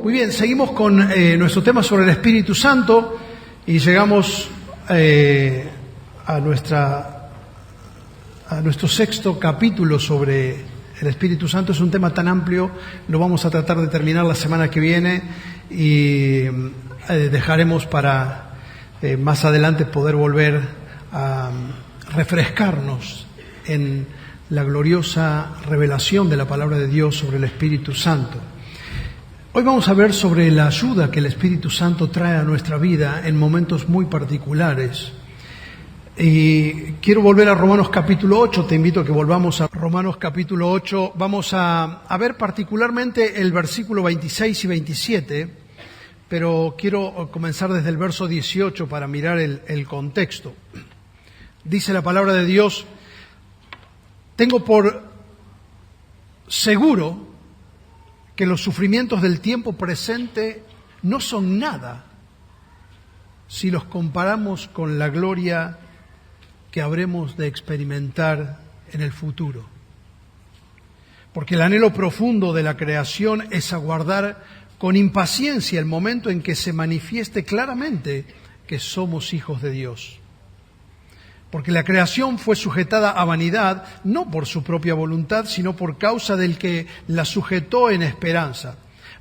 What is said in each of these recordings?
Muy bien, seguimos con nuestro tema sobre el Espíritu Santo y llegamos a nuestro sexto capítulo sobre el Espíritu Santo. Es un tema tan amplio, lo vamos a tratar de terminar la semana que viene y dejaremos para más adelante poder volver a refrescarnos en la gloriosa revelación de la palabra de Dios sobre el Espíritu Santo. Hoy vamos a ver sobre la ayuda que el Espíritu Santo trae a nuestra vida en momentos muy particulares. Y quiero volver a Romanos capítulo 8, te invito a que volvamos a Romanos capítulo 8. Vamos a ver particularmente el versículo 26 y 27, pero quiero comenzar desde el verso 18 para mirar el contexto. Dice la palabra de Dios: tengo por seguro que los sufrimientos del tiempo presente no son nada si los comparamos con la gloria que habremos de experimentar en el futuro. Porque el anhelo profundo de la creación es aguardar con impaciencia el momento en que se manifieste claramente que somos hijos de Dios. Porque la creación fue sujetada a vanidad, no por su propia voluntad, sino por causa del que la sujetó en esperanza.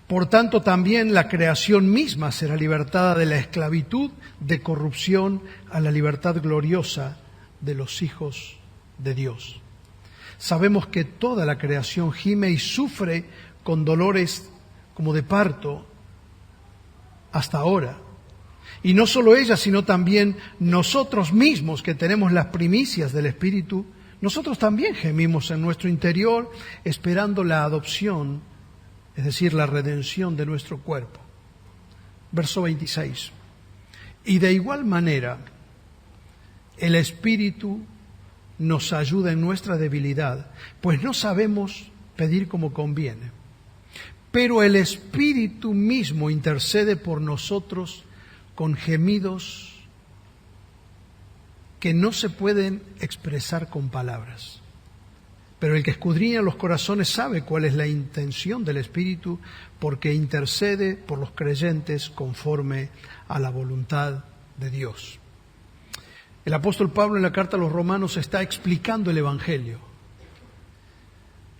Por tanto, también la creación misma será libertada de la esclavitud de corrupción a la libertad gloriosa de los hijos de Dios. Sabemos que toda la creación gime y sufre con dolores como de parto hasta ahora. Y no solo ella, sino también nosotros mismos que tenemos las primicias del Espíritu, nosotros también gemimos en nuestro interior esperando la adopción, es decir, la redención de nuestro cuerpo. Verso 26. Y de igual manera, el Espíritu nos ayuda en nuestra debilidad, pues no sabemos pedir como conviene. Pero el Espíritu mismo intercede por nosotros con gemidos que no se pueden expresar con palabras. Pero el que escudriña los corazones sabe cuál es la intención del Espíritu, porque intercede por los creyentes conforme a la voluntad de Dios. El apóstol Pablo en la carta a los Romanos está explicando el Evangelio,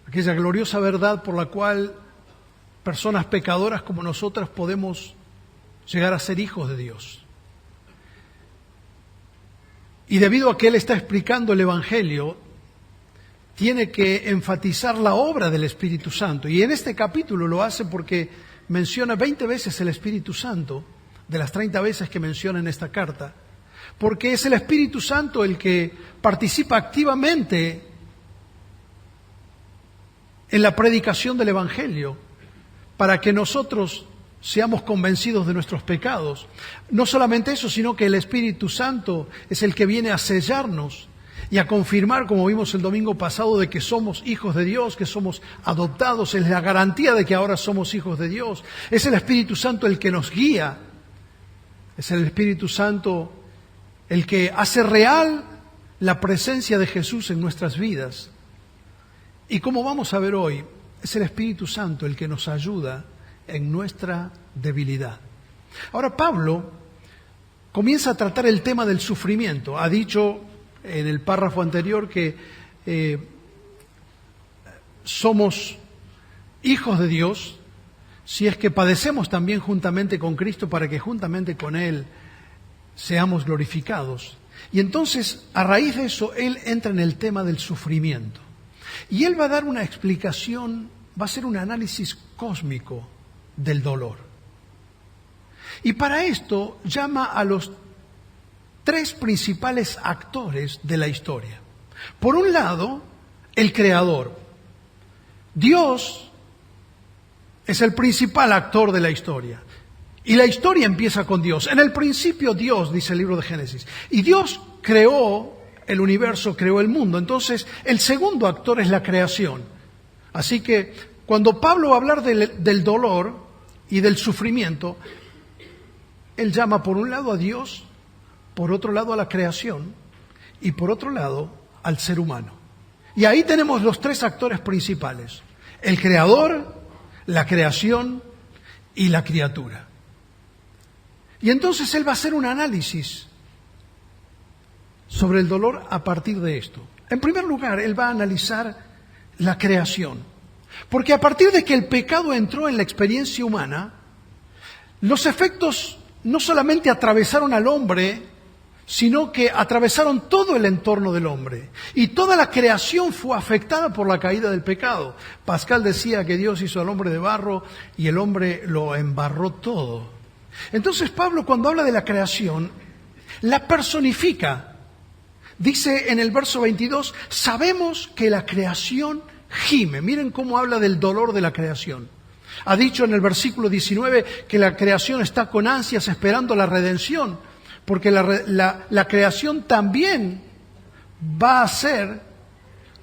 aquella gloriosa verdad por la cual personas pecadoras como nosotras podemos llegar a ser hijos de Dios. Y debido a que él está explicando el Evangelio, tiene que enfatizar la obra del Espíritu Santo. Y en este capítulo lo hace porque menciona 20 veces el Espíritu Santo, de las 30 veces que menciona en esta carta, porque es el Espíritu Santo el que participa activamente en la predicación del Evangelio, para que nosotros seamos convencidos de nuestros pecados. No solamente eso, sino que el Espíritu Santo es el que viene a sellarnos y a confirmar, como vimos el domingo pasado, de que somos hijos de Dios, que somos adoptados, es la garantía de que ahora somos hijos de Dios. Es el Espíritu Santo el que nos guía, es el Espíritu Santo el que hace real la presencia de Jesús en nuestras vidas. Y como vamos a ver hoy, es el Espíritu Santo el que nos ayuda en nuestra debilidad. Ahora Pablo comienza a tratar el tema del sufrimiento. Ha dicho en el párrafo anterior que somos hijos de Dios si es que padecemos también juntamente con Cristo, para que juntamente con Él seamos glorificados. Y entonces, a raíz de eso, él entra en el tema del sufrimiento. Y él va a dar una explicación, va a hacer un análisis cósmico del dolor. Y para esto llama a los tres principales actores de la historia. Por un lado, el Creador. Dios es el principal actor de la historia. Y la historia empieza con Dios. En el principio Dios, dice el libro de Génesis. Y Dios creó el universo, creó el mundo. Entonces, el segundo actor es la creación. Así que, cuando Pablo va a hablar del dolor y del sufrimiento, él llama por un lado a Dios, por otro lado a la creación y por otro lado al ser humano. Y ahí tenemos los tres actores principales. El creador, la creación y la criatura. Y entonces él va a hacer un análisis sobre el dolor a partir de esto. En primer lugar, él va a analizar la creación. Porque a partir de que el pecado entró en la experiencia humana, los efectos no solamente atravesaron al hombre, sino que atravesaron todo el entorno del hombre. Y toda la creación fue afectada por la caída del pecado. Pascal decía que Dios hizo al hombre de barro y el hombre lo embarró todo. Entonces Pablo, cuando habla de la creación, la personifica. Dice en el verso 22, sabemos que la creación gime. Miren cómo habla del dolor de la creación. Ha dicho en el versículo 19 que la creación está con ansias esperando la redención, porque la creación también va a ser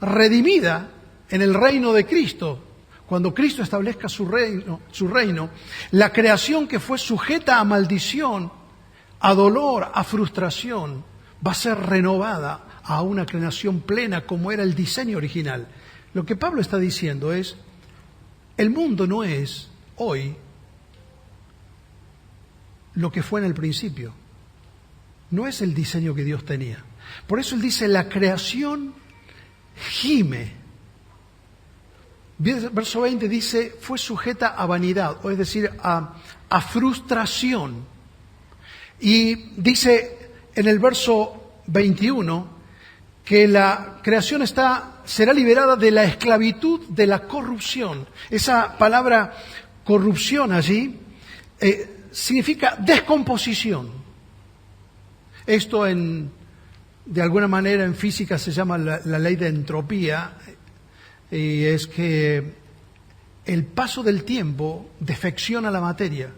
redimida en el reino de Cristo. Cuando Cristo establezca su reino, la creación que fue sujeta a maldición, a dolor, a frustración, va a ser renovada a una creación plena como era el diseño original. Lo que Pablo está diciendo es, el mundo no es hoy lo que fue en el principio. No es el diseño que Dios tenía. Por eso él dice, la creación gime. Verso 20 dice, fue sujeta a vanidad, o es decir, a frustración. Y dice en el verso 21 que la creación será liberada de la esclavitud de la corrupción. Esa palabra corrupción allí significa descomposición. Esto de alguna manera en física se llama la ley de entropía, y es que el paso del tiempo defecciona la materia.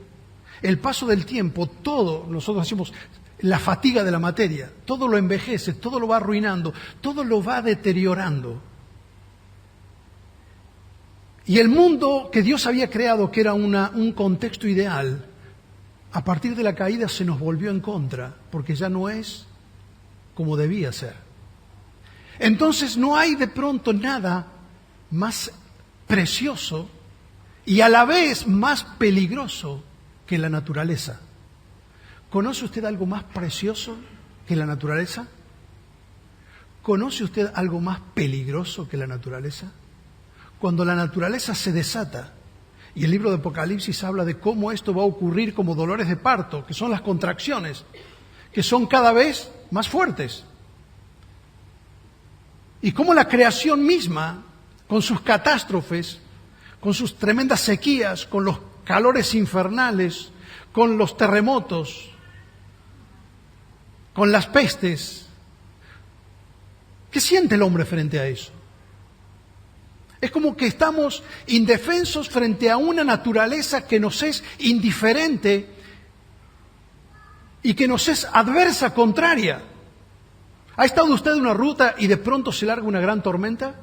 El paso del tiempo, todo, nosotros decimos la fatiga de la materia, todo lo envejece, todo lo va arruinando, todo lo va deteriorando. Y el mundo que Dios había creado, que era un contexto ideal, a partir de la caída se nos volvió en contra, porque ya no es como debía ser. Entonces no hay de pronto nada más precioso y a la vez más peligroso que la naturaleza. ¿Conoce usted algo más precioso que la naturaleza? ¿Conoce usted algo más peligroso que la naturaleza? Cuando la naturaleza se desata, y el libro de Apocalipsis habla de cómo esto va a ocurrir como dolores de parto, que son las contracciones, que son cada vez más fuertes. Y cómo la creación misma, con sus catástrofes, con sus tremendas sequías, con los calores infernales, con los terremotos, con las pestes. ¿Qué siente el hombre frente a eso? Es como que estamos indefensos frente a una naturaleza que nos es indiferente y que nos es adversa, contraria. ¿Ha estado usted en una ruta y de pronto se larga una gran tormenta?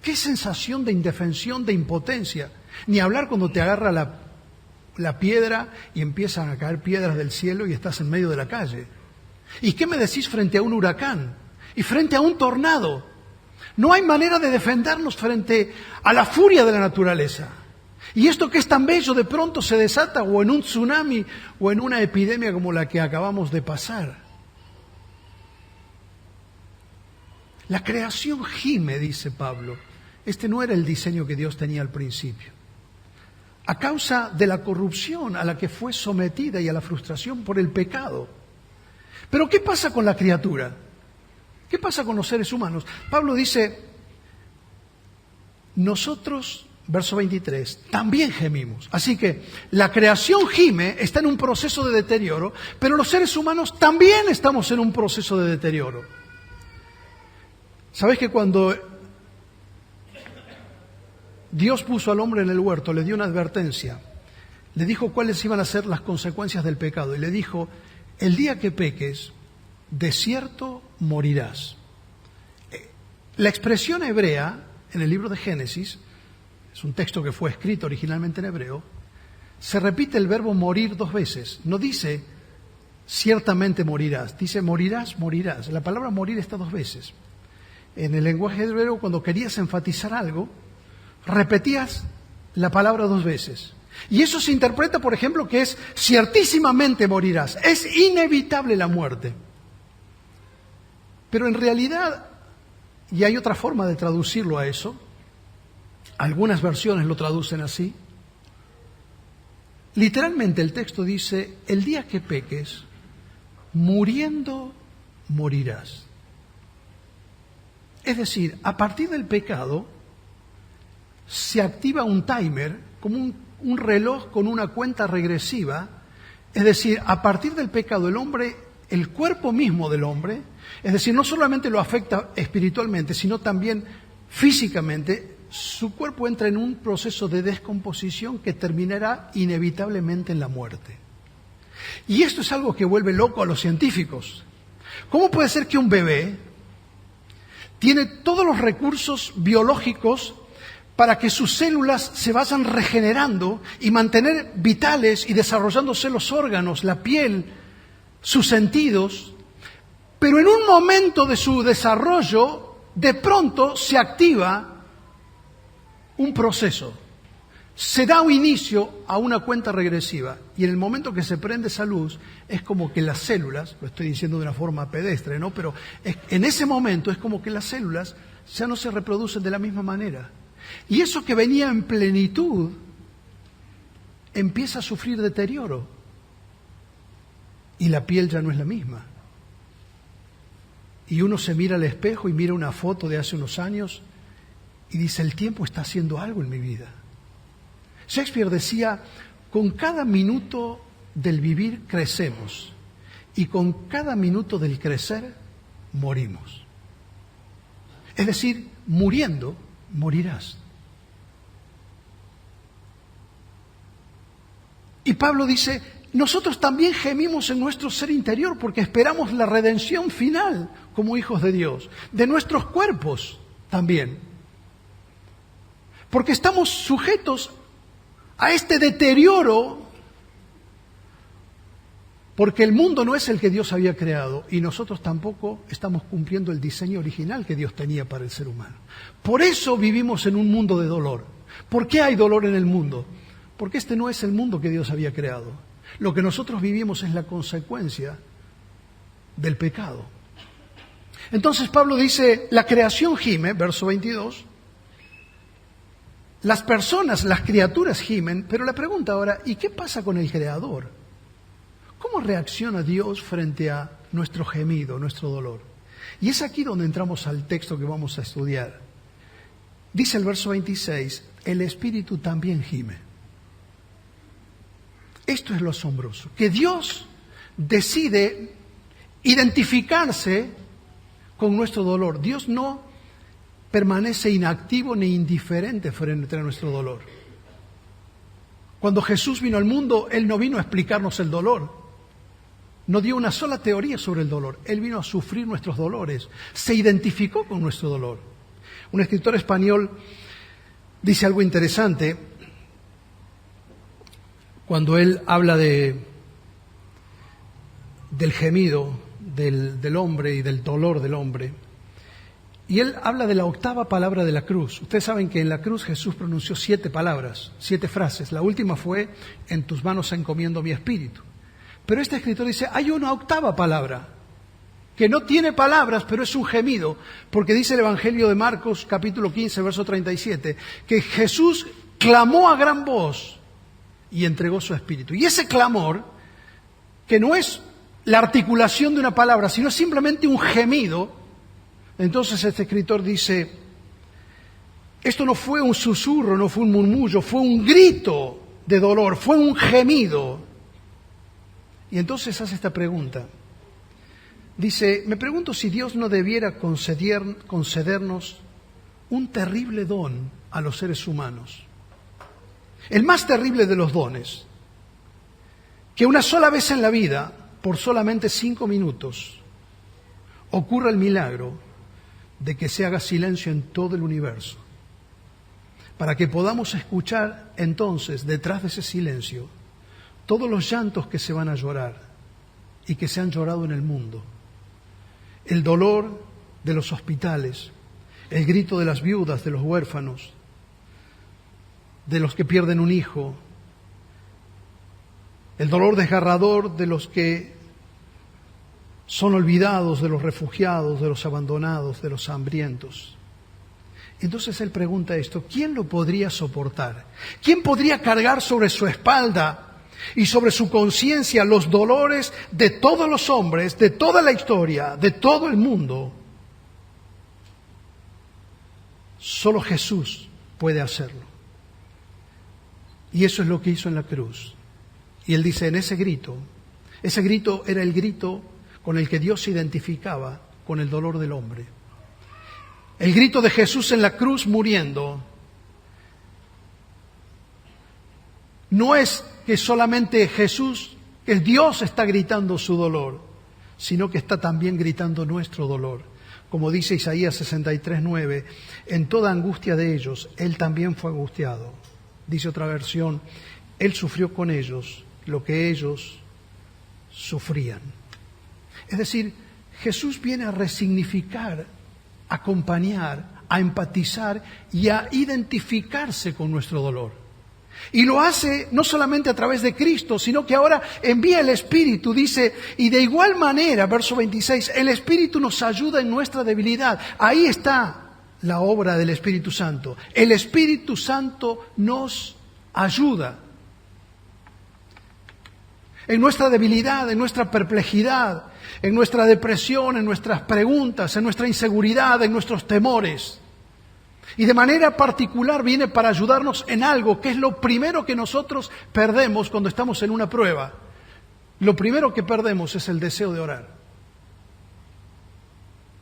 ¡Qué sensación de indefensión, de impotencia! Ni hablar cuando te agarra la piedra y empiezan a caer piedras del cielo y estás en medio de la calle. ¿Y qué me decís frente a un huracán? Y frente a un tornado. No hay manera de defendernos frente a la furia de la naturaleza. Y esto que es tan bello de pronto se desata o en un tsunami o en una epidemia como la que acabamos de pasar. La creación gime, dice Pablo. Este no era el diseño que Dios tenía al principio. A causa de la corrupción a la que fue sometida y a la frustración por el pecado. Pero ¿qué pasa con la criatura? ¿Qué pasa con los seres humanos? Pablo dice, nosotros, verso 23, también gemimos. Así que la creación gime, está en un proceso de deterioro, pero los seres humanos también estamos en un proceso de deterioro. ¿Sabes que cuando Dios puso al hombre en el huerto, le dio una advertencia? Le dijo cuáles iban a ser las consecuencias del pecado. Y le dijo, el día que peques, de cierto morirás. La expresión hebrea, en el libro de Génesis, es un texto que fue escrito originalmente en hebreo, se repite el verbo morir 2 veces. No dice, ciertamente morirás. Dice, morirás, morirás. La palabra morir está 2 veces. En el lenguaje hebreo, cuando querías enfatizar algo, repetías la palabra 2 veces. Y eso se interpreta, por ejemplo, que es ciertísimamente morirás. Es inevitable la muerte. Pero en realidad, y hay otra forma de traducirlo a eso, algunas versiones lo traducen así. Literalmente el texto dice, el día que peques, muriendo morirás. Es decir, a partir del pecado se activa un timer, como un reloj con una cuenta regresiva. Es decir, a partir del pecado el hombre, el cuerpo mismo del hombre, es decir, no solamente lo afecta espiritualmente, sino también físicamente, su cuerpo entra en un proceso de descomposición que terminará inevitablemente en la muerte. Y esto es algo que vuelve loco a los científicos. ¿Cómo puede ser que un bebé tiene todos los recursos biológicos para que sus células se vayan regenerando y mantener vitales y desarrollándose los órganos, la piel, sus sentidos, pero en un momento de su desarrollo, de pronto se activa un proceso, se da un inicio a una cuenta regresiva, y en el momento que se prende esa luz, es como que las células, lo estoy diciendo de una forma pedestre, ¿no? Pero en ese momento es como que las células ya no se reproducen de la misma manera. Y eso que venía en plenitud empieza a sufrir deterioro. Y la piel ya no es la misma. Y uno se mira al espejo y mira una foto de hace unos años y dice, el tiempo está haciendo algo en mi vida. Shakespeare decía, con cada minuto del vivir crecemos y con cada minuto del crecer morimos. Es decir, muriendo, morirás. Y Pablo dice, nosotros también gemimos en nuestro ser interior porque esperamos la redención final como hijos de Dios, de nuestros cuerpos también. Porque estamos sujetos a este deterioro, porque el mundo no es el que Dios había creado y nosotros tampoco estamos cumpliendo el diseño original que Dios tenía para el ser humano. Por eso vivimos en un mundo de dolor. ¿Por qué hay dolor en el mundo? Porque este no es el mundo que Dios había creado. Lo que nosotros vivimos es la consecuencia del pecado. Entonces Pablo dice, la creación gime, verso 22, las personas, las criaturas gimen, pero la pregunta ahora, ¿y qué pasa con el Creador? ¿Cómo reacciona Dios frente a nuestro gemido, nuestro dolor? Y es aquí donde entramos al texto que vamos a estudiar. Dice el verso 26, el Espíritu también gime. Esto es lo asombroso, que Dios decide identificarse con nuestro dolor. Dios no permanece inactivo ni indiferente frente a nuestro dolor. Cuando Jesús vino al mundo, Él no vino a explicarnos el dolor. No dio una sola teoría sobre el dolor. Él vino a sufrir nuestros dolores. Se identificó con nuestro dolor. Un escritor español dice algo interesante cuando él habla del gemido del hombre y del dolor del hombre. Y él habla de la octava palabra de la cruz. Ustedes saben que en la cruz Jesús pronunció 7 palabras, 7 frases. La última fue, en tus manos encomiendo mi espíritu. Pero este escritor dice, hay una octava palabra, que no tiene palabras, pero es un gemido. Porque dice el Evangelio de Marcos, capítulo 15, verso 37, que Jesús clamó a gran voz y entregó su espíritu. Y ese clamor, que no es la articulación de una palabra, sino simplemente un gemido. Entonces este escritor dice, esto no fue un susurro, no fue un murmullo, fue un grito de dolor, fue un gemido. Y entonces hace esta pregunta. Dice, me pregunto si Dios no debiera concedernos un terrible don a los seres humanos. El más terrible de los dones, que una sola vez en la vida, por solamente 5 minutos, ocurra el milagro de que se haga silencio en todo el universo, para que podamos escuchar entonces, detrás de ese silencio, todos los llantos que se van a llorar y que se han llorado en el mundo, el dolor de los hospitales, el grito de las viudas, de los huérfanos, de los que pierden un hijo, el dolor desgarrador de los que son olvidados, de los refugiados, de los abandonados, de los hambrientos. Entonces él pregunta esto: ¿quién lo podría soportar? ¿Quién podría cargar sobre su espalda y sobre su conciencia los dolores de todos los hombres, de toda la historia, de todo el mundo? Solo Jesús puede hacerlo. Y eso es lo que hizo en la cruz. Y él dice, en ese grito era el grito con el que Dios se identificaba con el dolor del hombre. El grito de Jesús en la cruz muriendo no es que solamente Jesús, que Dios está gritando su dolor, sino que está también gritando nuestro dolor. Como dice Isaías 63:9, en toda angustia de ellos, Él también fue angustiado. Dice otra versión, Él sufrió con ellos lo que ellos sufrían. Es decir, Jesús viene a resignificar, a acompañar, a empatizar y a identificarse con nuestro dolor. Y lo hace no solamente a través de Cristo, sino que ahora envía el Espíritu, dice, y de igual manera, verso 26, el Espíritu nos ayuda en nuestra debilidad. Ahí está la obra del Espíritu Santo. El Espíritu Santo nos ayuda en nuestra debilidad, en nuestra perplejidad, en nuestra depresión, en nuestras preguntas, en nuestra inseguridad, en nuestros temores. Y de manera particular viene para ayudarnos en algo que es lo primero que nosotros perdemos cuando estamos en una prueba. Lo primero que perdemos es el deseo de orar.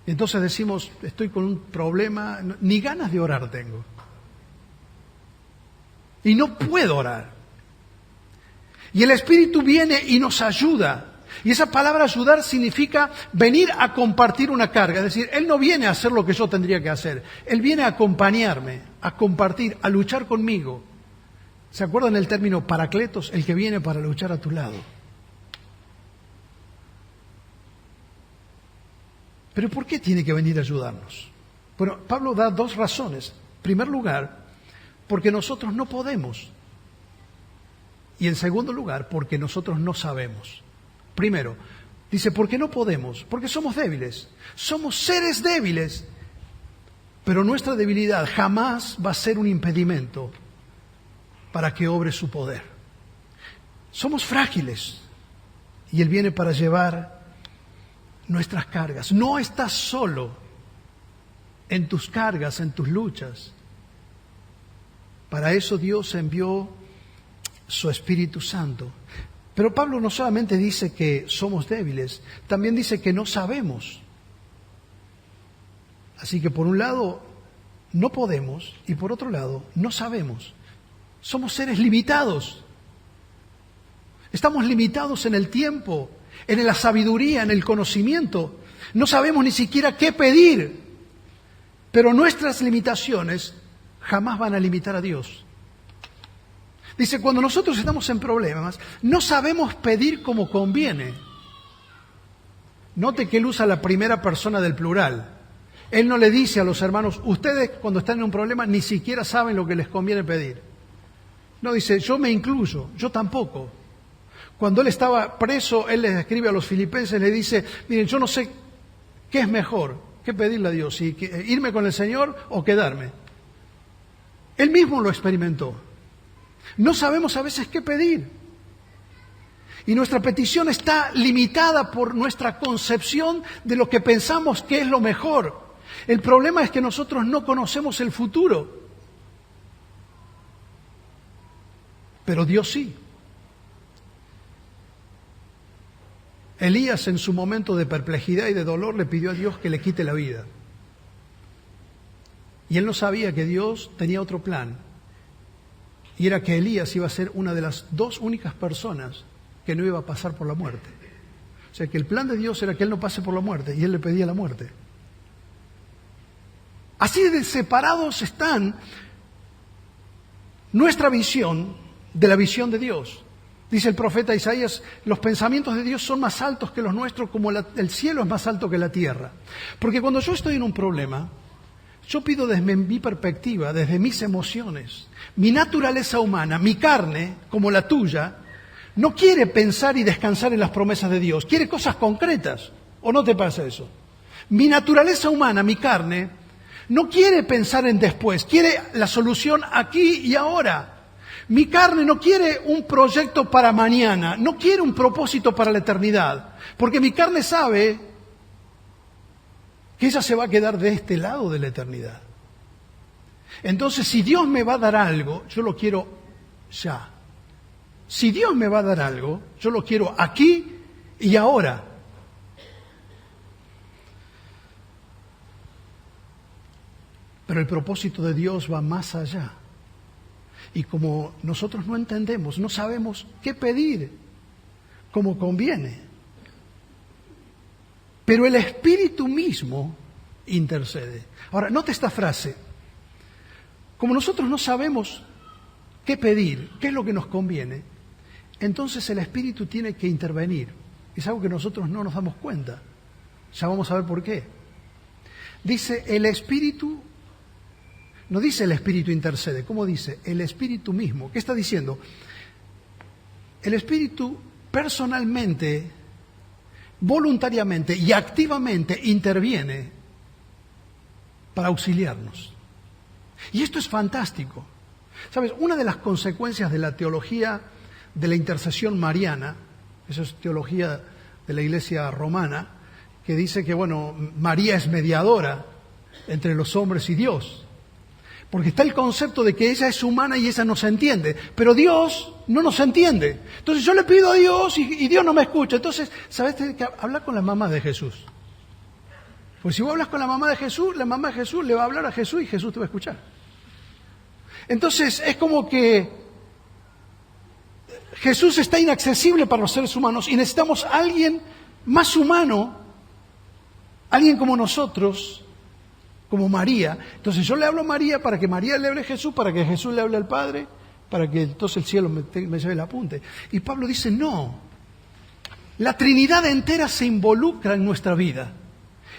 Entonces decimos, estoy con un problema, ni ganas de orar tengo. Y no puedo orar. Y el Espíritu viene y nos ayuda. Y esa palabra ayudar significa venir a compartir una carga. Es decir, Él no viene a hacer lo que yo tendría que hacer. Él viene a acompañarme, a compartir, a luchar conmigo. ¿Se acuerdan el término paracletos? El que viene para luchar a tu lado. ¿Pero por qué tiene que venir a ayudarnos? Bueno, Pablo da dos razones. En primer lugar, porque nosotros no podemos. Y en segundo lugar, porque nosotros no sabemos. Primero, dice, ¿por qué no podemos? Porque somos débiles. Somos seres débiles. Pero nuestra debilidad jamás va a ser un impedimento para que obre su poder. Somos frágiles. Y Él viene para llevar nuestras cargas. No estás solo en tus cargas, en tus luchas. Para eso Dios envió su Espíritu Santo. Pero Pablo no solamente dice que somos débiles, también dice que no sabemos. Así que por un lado no podemos y por otro lado no sabemos. Somos seres limitados. Estamos limitados en el tiempo, en la sabiduría, en el conocimiento. No sabemos ni siquiera qué pedir. Pero nuestras limitaciones jamás van a limitar a Dios. Dice, cuando nosotros estamos en problemas, no sabemos pedir como conviene. Note que él usa la primera persona del plural. Él no le dice a los hermanos, ustedes cuando están en un problema ni siquiera saben lo que les conviene pedir. No, dice, yo me incluyo, yo tampoco. Cuando él estaba preso, él les escribe a los filipenses, le dice, miren, yo no sé qué es mejor, qué pedirle a Dios, si irme con el Señor o quedarme. Él mismo lo experimentó. No sabemos a veces qué pedir. Y nuestra petición está limitada por nuestra concepción de lo que pensamos que es lo mejor. El problema es que nosotros no conocemos el futuro. Pero Dios sí. Elías en su momento de perplejidad y de dolor le pidió a Dios que le quite la vida. Y él no sabía que Dios tenía otro plan. Y era que Elías iba a ser una de las dos únicas personas que no iba a pasar por la muerte. O sea que el plan de Dios era que él no pase por la muerte y él le pedía la muerte. Así de separados están nuestra visión de la visión de Dios. Dice el profeta Isaías, los pensamientos de Dios son más altos que los nuestros, como el cielo es más alto que la tierra. Porque cuando yo estoy en un problema, Yo pido desde mi perspectiva, desde mis emociones. Mi naturaleza humana, mi carne, como la tuya, no quiere pensar y descansar en las promesas de Dios. Quiere cosas concretas. ¿O no te pasa eso? Mi naturaleza humana, mi carne, no quiere pensar en después. Quiere la solución aquí y ahora. Mi carne no quiere un proyecto para mañana. No quiere un propósito para la eternidad. Porque mi carne sabe que ella se va a quedar de este lado de la eternidad. Entonces, si Dios me va a dar algo, yo lo quiero ya. Si Dios me va a dar algo, yo lo quiero aquí y ahora. Pero el propósito de Dios va más allá. Y como nosotros no entendemos, no sabemos qué pedir, como conviene. Pero el Espíritu mismo intercede. Ahora, note esta frase. Como nosotros no sabemos qué pedir, qué es lo que nos conviene, entonces el Espíritu tiene que intervenir. Es algo que nosotros no nos damos cuenta. Ya vamos a ver por qué. Dice el Espíritu, no dice el Espíritu intercede, ¿cómo dice? El Espíritu mismo. ¿Qué está diciendo? El Espíritu personalmente, voluntariamente y activamente interviene para auxiliarnos. Y esto es fantástico. ¿Sabes? Una de las consecuencias de la teología de la intercesión mariana, esa es teología de la Iglesia romana, que dice que, bueno, María es mediadora entre los hombres y Dios. Porque está el concepto de que ella es humana y ella nos entiende, pero Dios no nos entiende. Entonces yo le pido a Dios y Dios no me escucha. Entonces, ¿sabes? Tienes que hablar con la mamá de Jesús. Pues si vos hablas con la mamá de Jesús le va a hablar a Jesús y Jesús te va a escuchar. Entonces es como que Jesús está inaccesible para los seres humanos y necesitamos a alguien más humano, alguien como nosotros, como María. Entonces yo le hablo a María para que María le hable a Jesús, para que Jesús le hable al Padre, para que entonces el cielo me lleve el apunte. Y Pablo dice, no, la Trinidad entera se involucra en nuestra vida.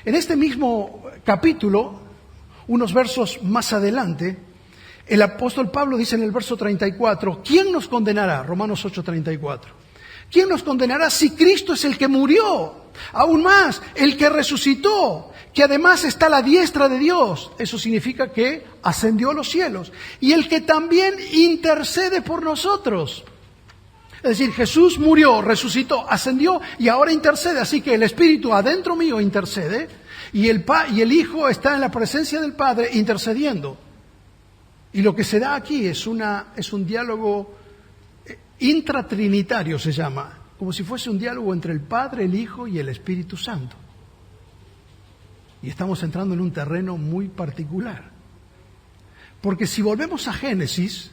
En este mismo capítulo, unos versos más adelante, el apóstol Pablo dice en el verso 34, ¿quién nos condenará? Romanos 8:34. ¿Quién nos condenará si Cristo es el que murió? Aún más, el que resucitó, que además está a la diestra de Dios. Eso significa que ascendió a los cielos. Y el que también intercede por nosotros. Es decir, Jesús murió, resucitó, ascendió y ahora intercede. Así que el Espíritu adentro mío intercede y el Hijo está en la presencia del Padre intercediendo. Y lo que se da aquí es un diálogo intratrinitario, se llama, como si fuese un diálogo entre el Padre, el Hijo y el Espíritu Santo. Y estamos entrando en un terreno muy particular. Porque si volvemos a Génesis,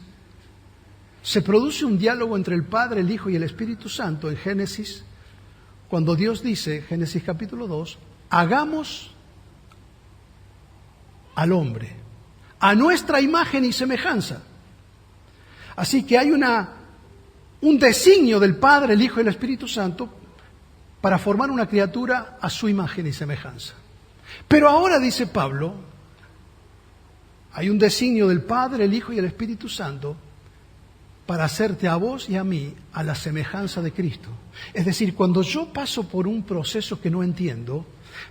se produce un diálogo entre el Padre, el Hijo y el Espíritu Santo en Génesis, cuando Dios dice, Génesis capítulo 2, hagamos al hombre a nuestra imagen y semejanza. Así que hay un designio del Padre, el Hijo y el Espíritu Santo para formar una criatura a su imagen y semejanza. Pero ahora, dice Pablo, hay un designio del Padre, el Hijo y el Espíritu Santo para hacerte a vos y a mí a la semejanza de Cristo. Es decir, cuando yo paso por un proceso que no entiendo,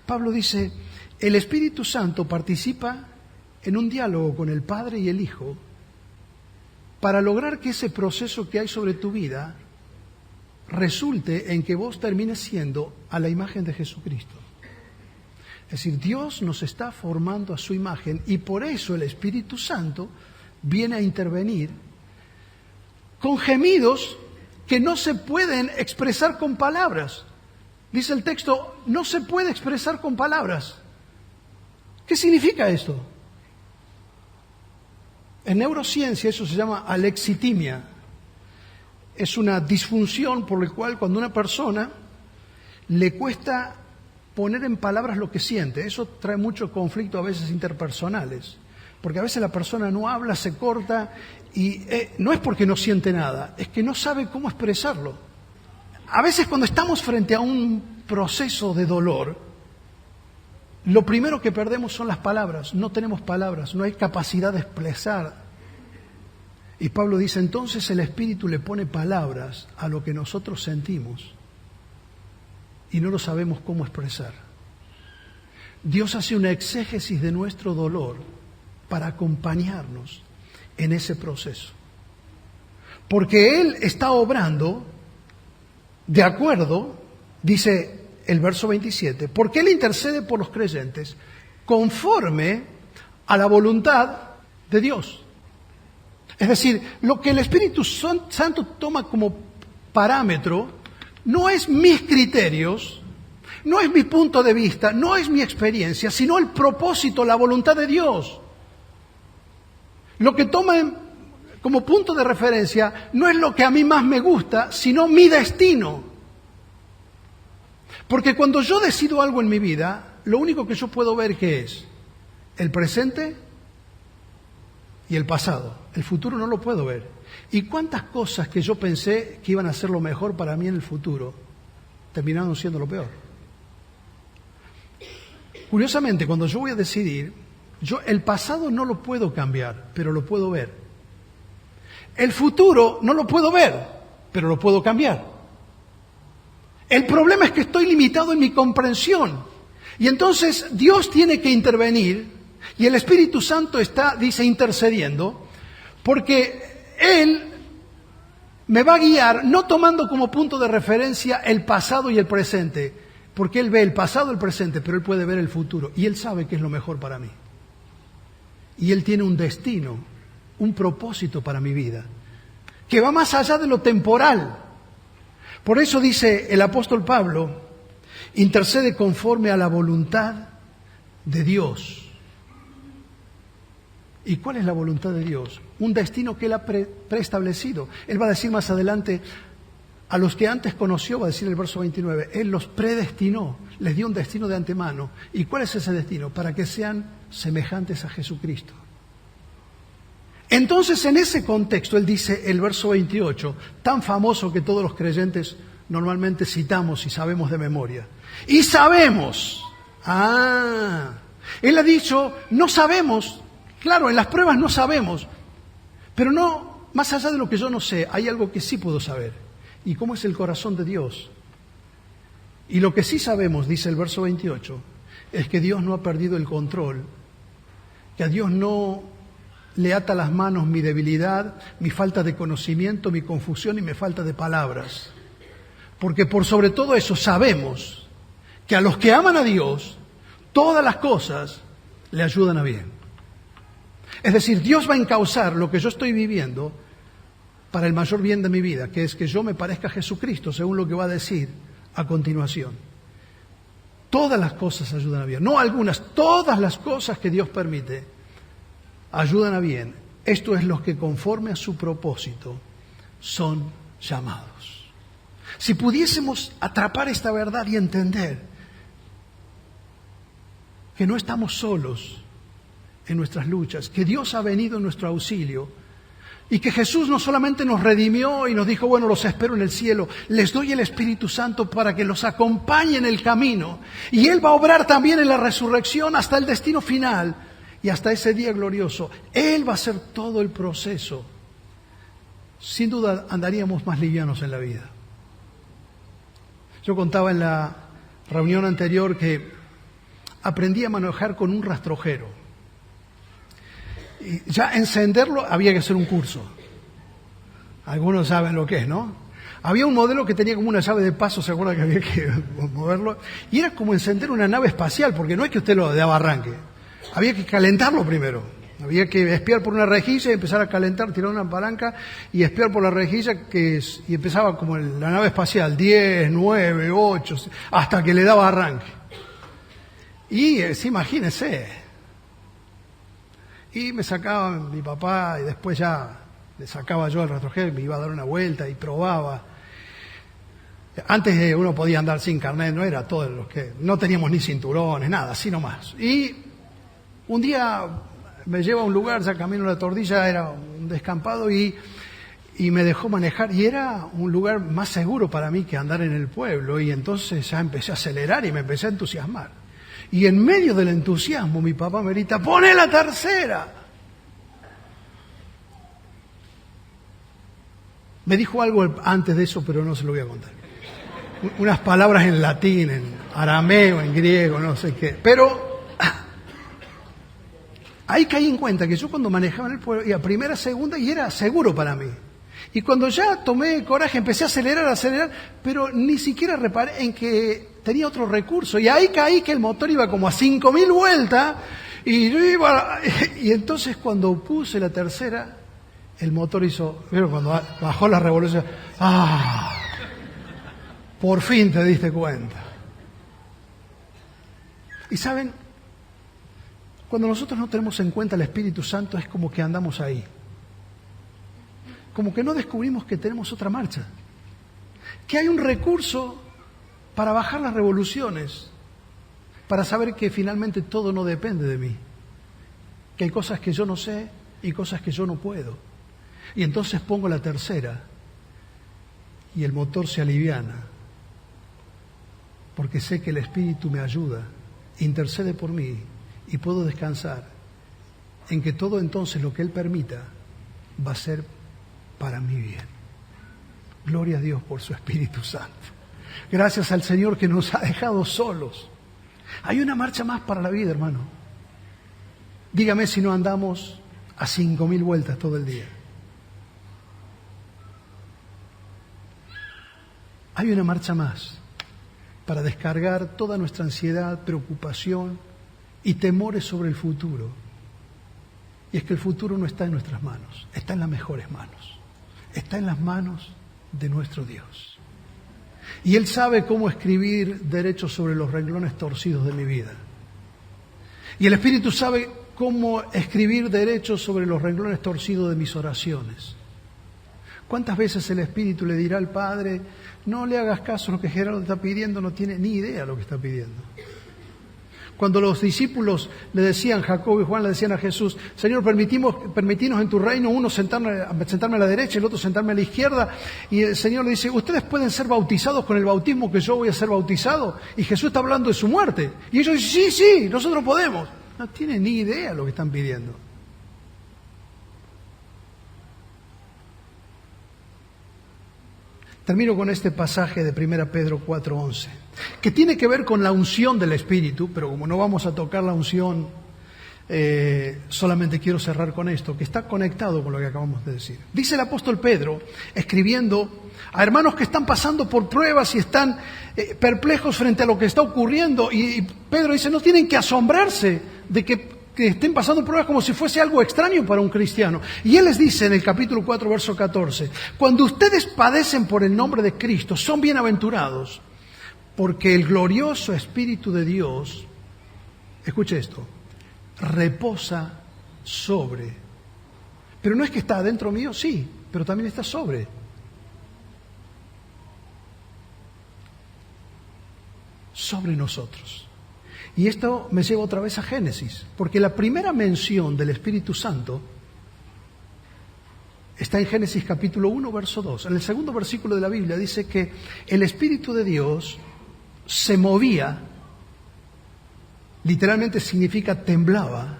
Pablo dice, el Espíritu Santo participa en un diálogo con el Padre y el Hijo para lograr que ese proceso que hay sobre tu vida resulte en que vos termines siendo a la imagen de Jesucristo. Es decir, Dios nos está formando a su imagen y por eso el Espíritu Santo viene a intervenir con gemidos que no se pueden expresar con palabras. Dice el texto, no se puede expresar con palabras. ¿Qué significa esto? En neurociencia eso se llama alexitimia. Es una disfunción por la cual cuando a una persona le cuesta poner en palabras lo que siente. Eso trae mucho conflicto a veces interpersonales. Porque a veces la persona no habla, se corta y no es porque no siente nada, es que no sabe cómo expresarlo. A veces cuando estamos frente a un proceso de dolor, lo primero que perdemos son las palabras. No tenemos palabras, no hay capacidad de expresar. Y Pablo dice, entonces el Espíritu le pone palabras a lo que nosotros sentimos y no lo sabemos cómo expresar. Dios hace una exégesis de nuestro dolor para acompañarnos en ese proceso. Porque Él está obrando de acuerdo, dice el verso 27, porque Él intercede por los creyentes conforme a la voluntad de Dios. Es decir, lo que el Espíritu Santo toma como parámetro no es mis criterios, no es mi punto de vista, no es mi experiencia, sino el propósito, la voluntad de Dios. Lo que toma como punto de referencia no es lo que a mí más me gusta, sino mi destino. Porque cuando yo decido algo en mi vida, lo único que yo puedo ver ¿qué es? El presente y el pasado. El futuro no lo puedo ver. ¿Y cuántas cosas que yo pensé que iban a ser lo mejor para mí en el futuro terminaron siendo lo peor? Curiosamente, cuando yo voy a decidir, el pasado no lo puedo cambiar, pero lo puedo ver. El futuro no lo puedo ver, pero lo puedo cambiar. El problema es que estoy limitado en mi comprensión. Y entonces Dios tiene que intervenir y el Espíritu Santo dice, intercediendo, porque Él me va a guiar no tomando como punto de referencia el pasado y el presente, porque Él ve el pasado y el presente, pero Él puede ver el futuro y Él sabe que es lo mejor para mí. Y Él tiene un destino, un propósito para mi vida, que va más allá de lo temporal. Por eso dice el apóstol Pablo, intercede conforme a la voluntad de Dios. ¿Y cuál es la voluntad de Dios? Un destino que Él ha preestablecido. Él va a decir más adelante, a los que antes conoció, va a decir el verso 29, Él los predestinó, les dio un destino de antemano. ¿Y cuál es ese destino? Para que sean semejantes a Jesucristo. Entonces, en ese contexto, él dice el verso 28, tan famoso que todos los creyentes normalmente citamos y sabemos de memoria. Y sabemos. Él ha dicho, no sabemos. Claro, en las pruebas no sabemos. Pero no, más allá de lo que yo no sé, hay algo que sí puedo saber. ¿Y cómo es el corazón de Dios? Y lo que sí sabemos, dice el verso 28, es que Dios no ha perdido el control, que a Dios no le ata las manos mi debilidad, mi falta de conocimiento, mi confusión y mi falta de palabras. Porque por sobre todo eso sabemos que a los que aman a Dios, todas las cosas le ayudan a bien. Es decir, Dios va a encauzar lo que yo estoy viviendo para el mayor bien de mi vida, que es que yo me parezca a Jesucristo, según lo que va a decir a continuación. Todas las cosas ayudan a bien, no algunas, todas las cosas que Dios permite ayudan a bien. Esto es los que conforme a su propósito son llamados. Si pudiésemos atrapar esta verdad y entender que no estamos solos en nuestras luchas, que Dios ha venido en nuestro auxilio y que Jesús no solamente nos redimió y nos dijo, bueno, los espero en el cielo, les doy el Espíritu Santo para que los acompañe en el camino y Él va a obrar también en la resurrección hasta el destino final. Y hasta ese día glorioso, Él va a hacer todo el proceso. Sin duda andaríamos más livianos en la vida. Yo contaba en la reunión anterior que aprendí a manejar con un rastrojero. Y ya encenderlo había que hacer un curso. Algunos saben lo que es, ¿no? Había un modelo que tenía como una llave de paso, ¿se acuerdan que había que moverlo? Y era como encender una nave espacial, porque no es que usted lo daba arranque. Había que calentarlo primero. Había que espiar por una rejilla y empezar a calentar, tirar una palanca y espiar por la rejilla y empezaba como la nave espacial, 10, 9, 8, hasta que le daba arranque. Y imagínese. Y me sacaba mi papá y después ya le sacaba yo el rastrojero y me iba a dar una vuelta y probaba. Antes uno podía andar sin carnet, no era todo lo que... No teníamos ni cinturones, nada, así nomás. Y un día me lleva a un lugar, ya camino a la Tordilla, era un descampado y me dejó manejar. Y era un lugar más seguro para mí que andar en el pueblo. Y entonces ya empecé a acelerar y me empecé a entusiasmar. Y en medio del entusiasmo mi papá me grita, ¡poné la tercera! Me dijo algo antes de eso, pero no se lo voy a contar. Unas palabras en latín, en arameo, en griego, no sé qué. Pero ahí caí en cuenta que yo cuando manejaba en el pueblo iba primera, segunda y era seguro para mí. Y cuando ya tomé coraje empecé a acelerar, pero ni siquiera reparé en que tenía otro recurso. Y ahí caí que el motor iba como a 5.000 vueltas y yo iba... Y entonces cuando puse la tercera, el motor hizo... Pero cuando bajó la revolución... ¡Ah! Por fin te diste cuenta. Y saben, cuando nosotros no tenemos en cuenta el Espíritu Santo es como que andamos ahí. Como que no descubrimos que tenemos otra marcha. Que hay un recurso para bajar las revoluciones. Para saber que finalmente todo no depende de mí. Que hay cosas que yo no sé y cosas que yo no puedo. Y entonces pongo la tercera y el motor se aliviana. Porque sé que el Espíritu me ayuda, intercede por mí y puedo descansar en que todo entonces lo que Él permita va a ser para mi bien. Gloria a Dios por su Espíritu Santo. Gracias al Señor que nos ha dejado solos. Hay una marcha más para la vida, hermano. Dígame si no andamos a 5.000 vueltas todo el día. Hay una marcha más para descargar toda nuestra ansiedad, preocupación y temores sobre el futuro. Y es que el futuro no está en nuestras manos, está en las mejores manos. Está en las manos de nuestro Dios. Y Él sabe cómo escribir derechos sobre los renglones torcidos de mi vida. Y el Espíritu sabe cómo escribir derechos sobre los renglones torcidos de mis oraciones. ¿Cuántas veces el Espíritu le dirá al Padre, no le hagas caso a lo que Gerardo está pidiendo, no tiene ni idea de lo que está pidiendo? Cuando los discípulos le decían, Jacobo y Juan le decían a Jesús, Señor, permitinos en tu reino, uno sentarme a la derecha y el otro sentarme a la izquierda. Y el Señor le dice, ustedes pueden ser bautizados con el bautismo que yo voy a ser bautizado. Y Jesús está hablando de su muerte. Y ellos dicen, sí, nosotros podemos. No tienen ni idea de lo que están pidiendo. Termino con este pasaje de 1 Pedro 4:11, que tiene que ver con la unción del Espíritu, pero como no vamos a tocar la unción, solamente quiero cerrar con esto, que está conectado con lo que acabamos de decir. Dice el apóstol Pedro, escribiendo a hermanos que están pasando por pruebas y están perplejos frente a lo que está ocurriendo, y Pedro dice, no tienen que asombrarse de que estén pasando pruebas como si fuese algo extraño para un cristiano. Y él les dice en el capítulo 4, verso 14, cuando ustedes padecen por el nombre de Cristo, son bienaventurados, porque el glorioso Espíritu de Dios, escuche esto, reposa sobre. Pero no es que está adentro mío, sí, pero también está sobre. Sobre nosotros. Y esto me lleva otra vez a Génesis, porque la primera mención del Espíritu Santo está en Génesis capítulo 1, verso 2. En el segundo versículo de la Biblia dice que el Espíritu de Dios se movía, literalmente significa temblaba,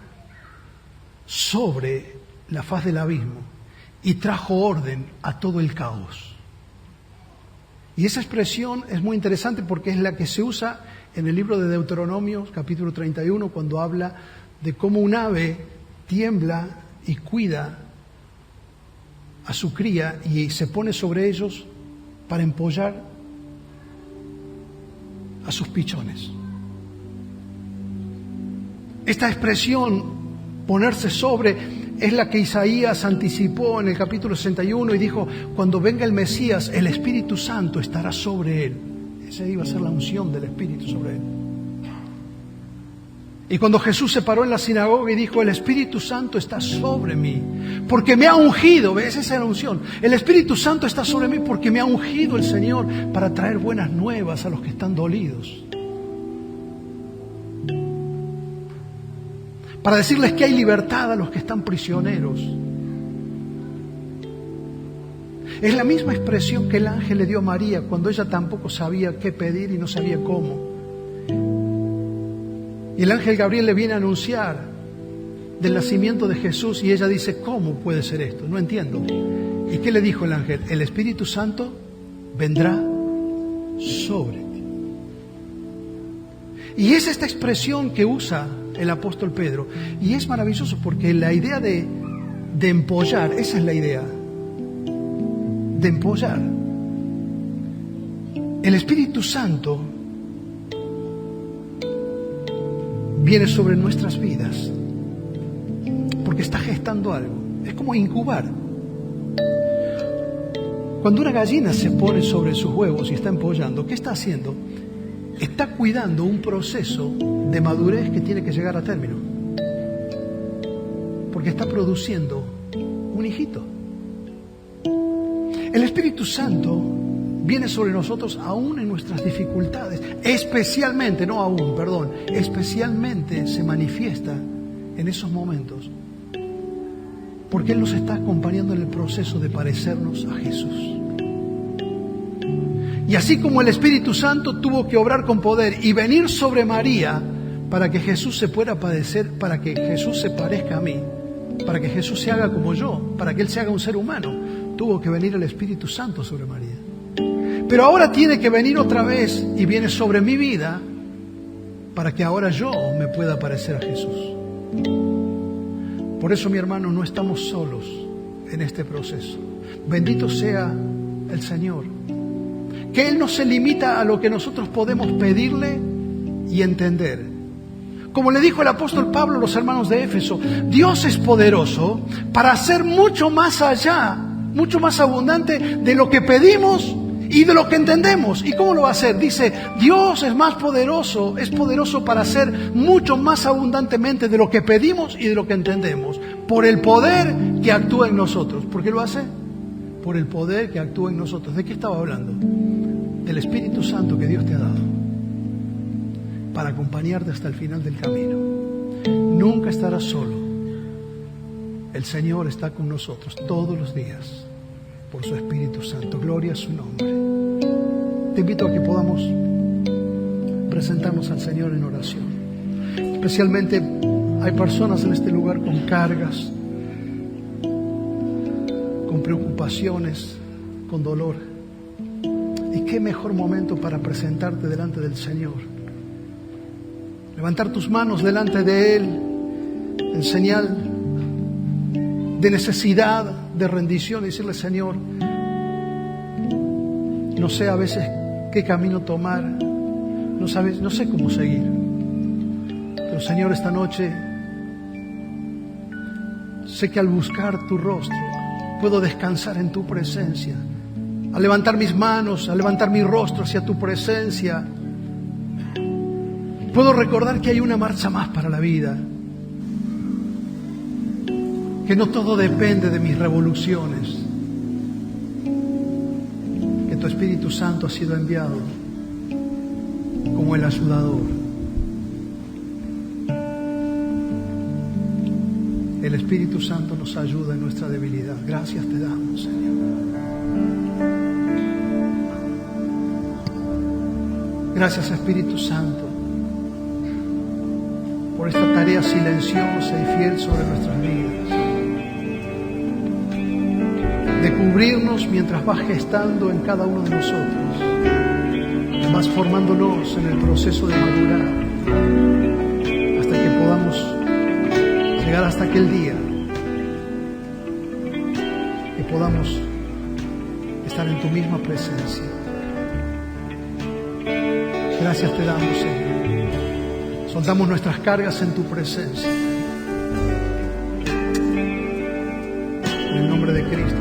sobre la faz del abismo y trajo orden a todo el caos. Y esa expresión es muy interesante porque es la que se usa en el libro de Deuteronomio, capítulo 31, cuando habla de cómo un ave tiembla y cuida a su cría y se pone sobre ellos para empollar a sus pichones. Esta expresión, ponerse sobre, es la que Isaías anticipó en el capítulo 61 y dijo, cuando venga el Mesías, el Espíritu Santo estará sobre él. Esa iba a ser la unción del Espíritu sobre él. Y cuando Jesús se paró en la sinagoga y dijo, el Espíritu Santo está sobre mí, porque me ha ungido, ¿ves? Esa es la unción. El Espíritu Santo está sobre mí porque me ha ungido el Señor para traer buenas nuevas a los que están dolidos. Para decirles que hay libertad a los que están prisioneros. Es la misma expresión que el ángel le dio a María cuando ella tampoco sabía qué pedir y no sabía cómo. Y el ángel Gabriel le viene a anunciar del nacimiento de Jesús y ella dice, ¿cómo puede ser esto? No entiendo. ¿Y qué le dijo el ángel? El Espíritu Santo vendrá sobre ti. Y es esta expresión que usa el apóstol Pedro. Y es maravilloso porque la idea de empollar, esa es la idea, de empollar. El Espíritu Santo viene sobre nuestras vidas porque está gestando algo. Es como incubar. Cuando una gallina se pone sobre sus huevos y está empollando, ¿qué está haciendo? Está cuidando un proceso de madurez que tiene que llegar a término. Porque está produciendo un hijito. El Espíritu Santo viene sobre nosotros aún en nuestras dificultades. Especialmente se manifiesta en esos momentos. Porque Él nos está acompañando en el proceso de parecernos a Jesús. Y así como el Espíritu Santo tuvo que obrar con poder y venir sobre María para que Jesús se pueda padecer, para que Jesús se parezca a mí, para que Jesús se haga como yo, para que Él se haga un ser humano, tuvo que venir el Espíritu Santo sobre María. Pero ahora tiene que venir otra vez y viene sobre mi vida para que ahora yo me pueda parecer a Jesús. Por eso, mi hermano, no estamos solos en este proceso. Bendito sea el Señor. Que Él no se limita a lo que nosotros podemos pedirle y entender. Como le dijo el apóstol Pablo a los hermanos de Éfeso, Dios es poderoso para hacer mucho más allá, mucho más abundante de lo que pedimos y de lo que entendemos. ¿Y cómo lo va a hacer? Dice, Dios es poderoso para hacer mucho más abundantemente de lo que pedimos y de lo que entendemos, por el poder que actúa en nosotros. ¿Por qué lo hace? Por el poder que actúa en nosotros. ¿De qué estaba hablando? Del Espíritu Santo que Dios te ha dado para acompañarte hasta el final del camino. Nunca estarás solo. El Señor está con nosotros todos los días por su Espíritu Santo. Gloria a su nombre. Te invito a que podamos presentarnos al Señor en oración. Especialmente hay personas en este lugar con cargas, con preocupaciones, con dolor. Y qué mejor momento para presentarte delante del Señor. Levantar tus manos delante de Él en señal de necesidad, de rendición, y decirle, Señor, no sé a veces qué camino tomar, no sé cómo seguir. Pero Señor, esta noche sé que al buscar tu rostro puedo descansar en tu presencia. Al levantar mis manos, al levantar mi rostro hacia tu presencia, puedo recordar que hay una marcha más para la vida, que no todo depende de mis revoluciones, que tu Espíritu Santo ha sido enviado como el ayudador. El Espíritu Santo nos ayuda en nuestra debilidad. Gracias te damos, Señor. Gracias, Espíritu Santo, por esta tarea silenciosa y fiel sobre nuestras vidas, de cubrirnos mientras vas gestando en cada uno de nosotros, vas formándonos en el proceso de madurar, hasta que podamos llegar hasta aquel día, que podamos estar en tu misma presencia. Gracias te damos, Señor. Soltamos nuestras cargas en tu presencia. En el nombre de Cristo.